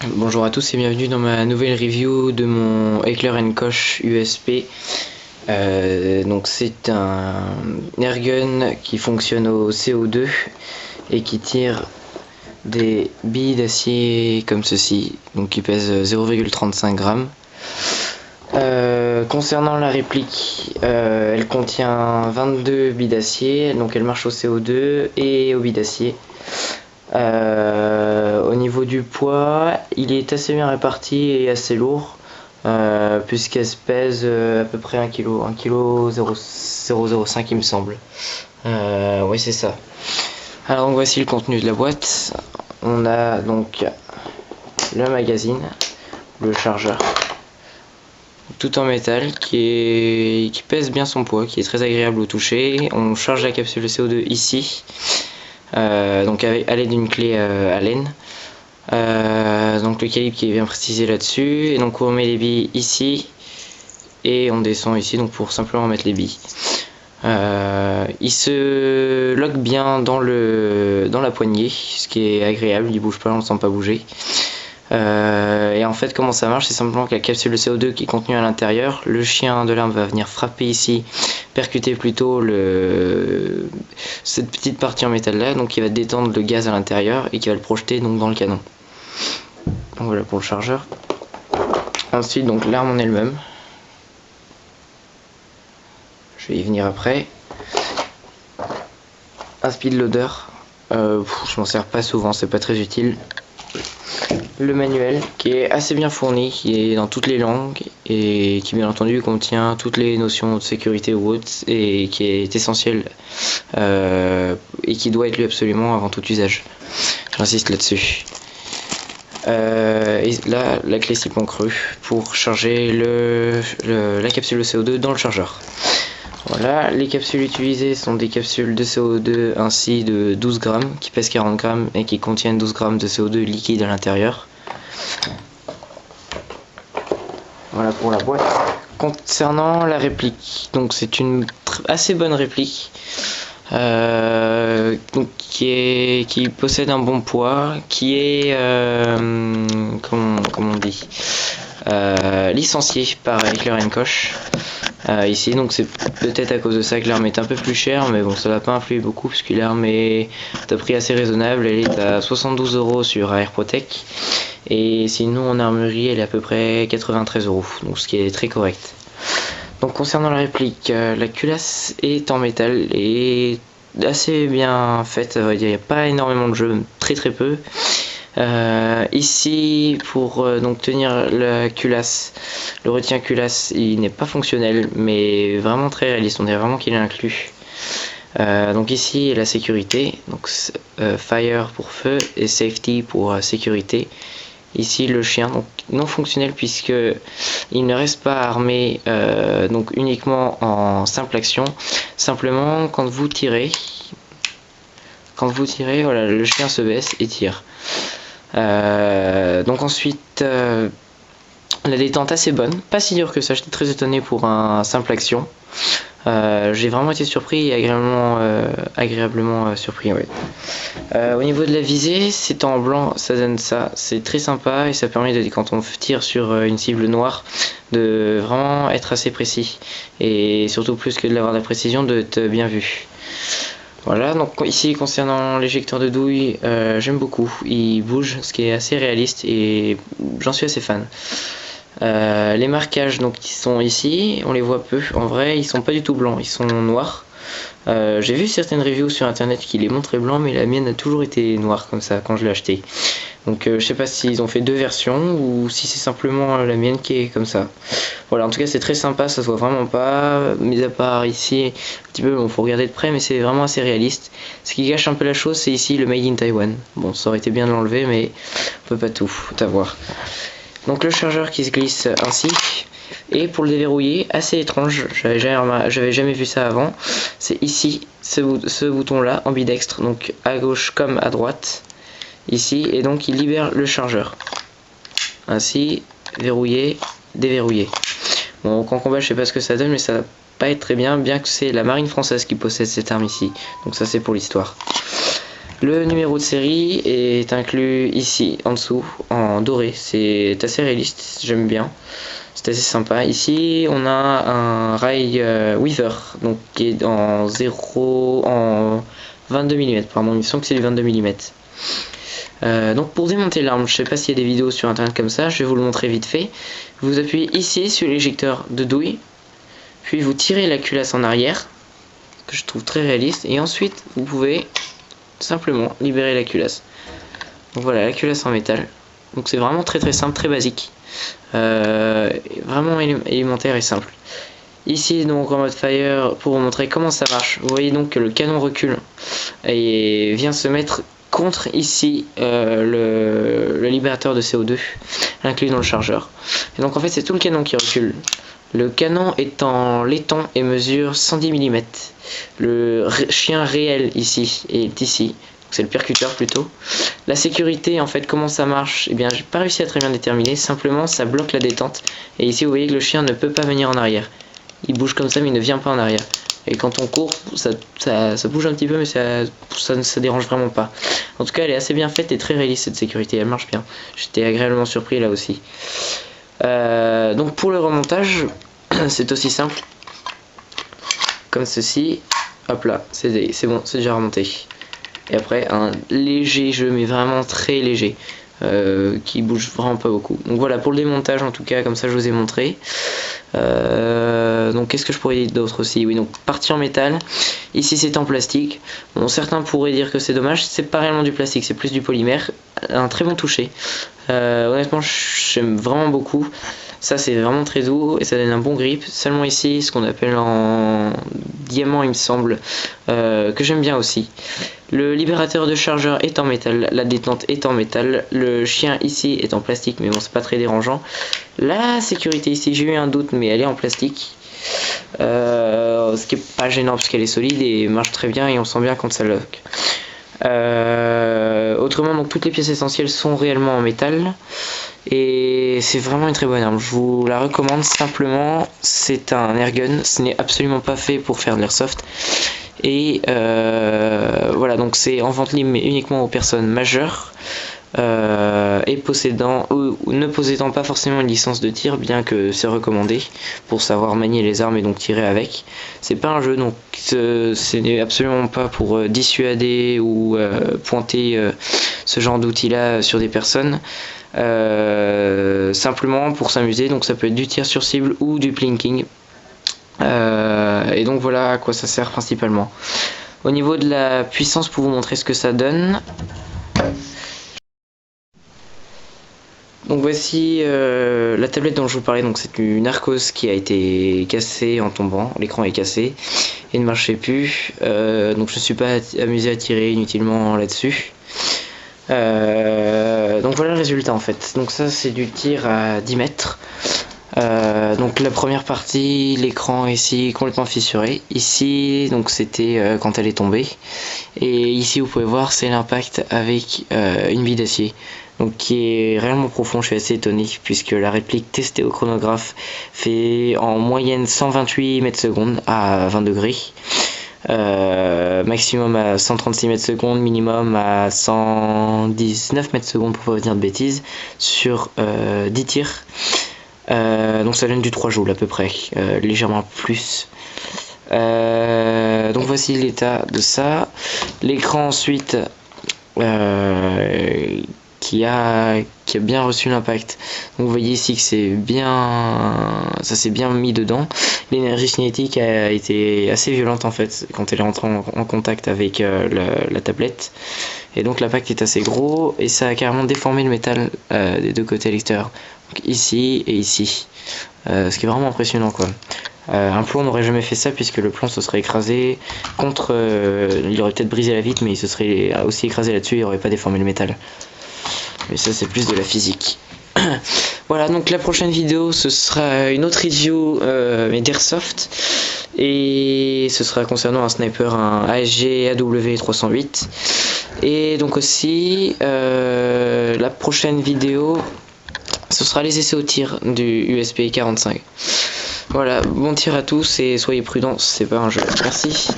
Bonjour à tous et bienvenue dans ma nouvelle review de mon Heckler & Koch USP. Donc c'est un airgun qui fonctionne au CO2 et qui tire des billes d'acier comme ceci, donc qui pèsent 0,35 grammes. Concernant la réplique, elle contient 22 billes d'acier, donc elle marche au CO2 et aux billes d'acier. Au niveau du poids, il est assez bien réparti et assez lourd, puisqu'elle pèse à peu près 1 kg, 0,005 il me semble. Oui, c'est ça. Alors donc voici le contenu de la boîte. On a donc le magazine, le chargeur, tout en métal qui pèse bien son poids, qui est très agréable au toucher. On charge la capsule de CO2 ici. Donc à l'aide d'une clé Allen. Donc le calibre qui est bien précisé là-dessus, et donc on met les billes ici et on descend ici donc pour simplement mettre les billes. Il se lock bien dans la poignée, ce qui est agréable, il bouge pas, on ne le sent pas bouger. Et en fait comment ça marche, c'est simplement que la capsule de CO2 qui est contenue à l'intérieur, le chien de l'arme va venir frapper ici, percuter plutôt cette petite partie en métal là, donc il va détendre le gaz à l'intérieur et qui va le projeter donc dans le canon. Donc voilà pour le chargeur. Ensuite donc l'arme en elle-même, je vais y venir après. Un speed loader, je m'en sers pas souvent, c'est pas très utile. Le manuel qui est assez bien fourni, qui est dans toutes les langues et qui bien entendu contient toutes les notions de sécurité ou autres et qui est essentiel et qui doit être lu absolument avant tout usage. J'insiste là-dessus. Et là la clé siphon creux pour charger la capsule de CO2 dans le chargeur. Voilà, les capsules utilisées sont des capsules de CO2 ainsi de 12 grammes qui pèsent 40 grammes et qui contiennent 12 grammes de CO2 liquide à l'intérieur. Voilà pour la boîte. Concernant la réplique, donc c'est une assez bonne réplique donc qui possède un bon poids, qui est comment on dit, licencié par Heckler & Koch. Ici donc c'est peut-être à cause de ça que l'arme est un peu plus chère, mais bon ça va pas influer beaucoup puisque l'arme est à prix assez raisonnable, elle est à 72 € sur Airprotech et sinon en armurerie elle est à peu près 93 €, donc ce qui est très correct. Donc concernant la réplique, la culasse est en métal et assez bien faite, il n'y a pas énormément de jeu, très peu. Ici pour donc tenir la culasse, le retien culasse il n'est pas fonctionnel mais vraiment très réaliste, on dirait vraiment qu'il est inclus. Donc ici la sécurité, donc fire pour feu et safety pour sécurité. Ici le chien, donc non fonctionnel puisque il ne reste pas armé, donc uniquement en simple action. Simplement quand vous tirez, voilà, le chien se baisse et tire. Donc ensuite la détente assez bonne, pas si dur que ça, j'étais très étonné pour un simple action. J'ai vraiment été surpris et agréablement surpris, ouais. Au niveau de la visée, c'est en blanc, ça donne ça, c'est très sympa et ça permet de, quand on tire sur une cible noire, de vraiment être assez précis et surtout plus que de l'avoir de la précision, de être bien vu. Voilà, donc ici concernant l'éjecteur de douille, j'aime beaucoup, il bouge, ce qui est assez réaliste et j'en suis assez fan. Les marquages donc qui sont ici, on les voit peu, en vrai ils sont pas du tout blancs, ils sont noirs. J'ai vu certaines reviews sur internet qui les montraient blancs, mais la mienne a toujours été noire comme ça quand je l'ai acheté. Donc je sais pas s'ils ont fait deux versions ou si c'est simplement la mienne qui est comme ça. Voilà, en tout cas c'est très sympa, ça se voit vraiment pas, mis à part ici un petit peu, bon faut regarder de près mais c'est vraiment assez réaliste. Ce qui gâche un peu la chose, c'est ici le Made in Taiwan. Bon, ça aurait été bien de l'enlever mais on peut pas tout, faut avoir. Donc le chargeur qui se glisse ainsi. Et pour le déverrouiller, assez étrange, j'avais jamais vu ça avant, c'est ici, ce bouton là, ambidextre, donc à gauche comme à droite, ici, et donc il libère le chargeur. Ainsi, verrouiller, déverrouiller. Bon, en combat je sais pas ce que ça donne, mais ça va pas être très bien, bien que c'est la marine française qui possède cette arme ici, donc ça c'est pour l'histoire. Le numéro de série est inclus ici en dessous en doré, c'est assez réaliste, j'aime bien, c'est assez sympa. Ici on a un rail Weaver, donc qui est en 22 mm, pardon, il me semble que c'est du 22 mm. Donc pour démonter l'arme, je sais pas s'il y a des vidéos sur internet comme ça, je vais vous le montrer vite fait. Vous appuyez ici sur l'éjecteur de douille, puis vous tirez la culasse en arrière, que je trouve très réaliste, et ensuite vous pouvez simplement libérer la culasse. Donc voilà, la culasse en métal. Donc c'est vraiment très simple, très basique, vraiment élémentaire et simple. Ici donc en mode fire, pour vous montrer comment ça marche, vous voyez donc que le canon recule et vient se mettre contre ici le libérateur de CO2 inclus dans le chargeur. Et donc en fait c'est tout le canon qui recule. Le canon est en laiton et mesure 110 mm. Le chien réel ici est ici, c'est le percuteur plutôt. La sécurité, en fait, comment ça marche? Eh bien, j'ai pas réussi à très bien déterminer, simplement ça bloque la détente. Et ici, vous voyez que le chien ne peut pas venir en arrière. Il bouge comme ça, mais il ne vient pas en arrière. Et quand on court, ça bouge un petit peu, mais ça dérange vraiment pas. En tout cas, elle est assez bien faite et très réaliste cette sécurité, elle marche bien. J'étais agréablement surpris là aussi. Donc pour le remontage, c'est aussi simple. Comme ceci. Hop là, c'est bon, c'est déjà remonté. Et après, un léger jeu, mais vraiment très léger. Qui bouge vraiment pas beaucoup. Donc voilà pour le démontage en tout cas, comme ça je vous ai montré. Donc qu'est-ce que je pourrais dire d'autre aussi? Oui, donc partie en métal. Ici c'est en plastique. Bon, certains pourraient dire que c'est dommage, c'est pas réellement du plastique, c'est plus du polymère. Un très bon toucher. Honnêtement j'aime vraiment beaucoup. Ça c'est vraiment très doux et ça donne un bon grip. Seulement ici ce qu'on appelle en diamant il me semble, que j'aime bien aussi. Le libérateur de chargeur est en métal, la détente est en métal, le chien ici est en plastique mais bon c'est pas très dérangeant. La sécurité ici j'ai eu un doute mais elle est en plastique. Ce qui est pas gênant parce qu'elle est solide et marche très bien et on sent bien quand ça lock. Autrement donc toutes les pièces essentielles sont réellement en métal et c'est vraiment une très bonne arme, je vous la recommande. Simplement c'est un airgun, ce n'est absolument pas fait pour faire de l'airsoft et voilà, donc c'est en vente libre mais uniquement aux personnes majeures et possédant ou ne possédant pas forcément une licence de tir, bien que c'est recommandé pour savoir manier les armes et donc tirer avec. C'est pas un jeu, donc ce n'est absolument pas pour dissuader ou pointer ce genre d'outils là sur des personnes. Simplement pour s'amuser, donc ça peut être du tir sur cible ou du plinking. Et donc voilà à quoi ça sert principalement. Au niveau de la puissance, pour vous montrer ce que ça donne. Donc voici la tablette dont je vous parlais, donc c'est une Arcos qui a été cassée en tombant, l'écran est cassé et ne marchait plus, donc je ne suis pas amusé à tirer inutilement là-dessus. Donc voilà le résultat en fait, donc ça c'est du tir à 10 mètres. Donc la première partie, l'écran ici complètement fissuré, ici donc c'était quand elle est tombée, et ici vous pouvez voir c'est l'impact avec une bille d'acier, donc qui est réellement profond. Je suis assez étonné puisque la réplique testée au chronographe fait en moyenne 128 mètres secondes à 20 degrés, maximum à 136 mètres secondes, minimum à 119 mètres secondes pour pas dire de bêtises, sur 10 tirs. Donc ça donne du 3 joules à peu près, légèrement plus. Donc voici l'état de ça. L'écran ensuite qui a bien reçu l'impact. Donc vous voyez ici que ça s'est bien mis dedans. L'énergie cinétique a été assez violente en fait quand elle est rentrée en contact avec la tablette. Et donc l'impact est assez gros et ça a carrément déformé le métal des deux côtés à l'extérieur. Donc ici et ici. Ce qui est vraiment impressionnant quoi. Un plomb n'aurait jamais fait ça puisque le plomb se serait écrasé contre... il aurait peut-être brisé la vitre mais il se serait aussi écrasé là-dessus et il n'aurait pas déformé le métal. Mais ça c'est plus de la physique. Voilà, donc la prochaine vidéo ce sera une autre review mais d'Airsoft. Et ce sera concernant un sniper, un ASG AW308. Et donc aussi la prochaine vidéo ce sera les essais au tir du USP 45. Voilà, bon tir à tous et soyez prudents, c'est pas un jeu. Merci.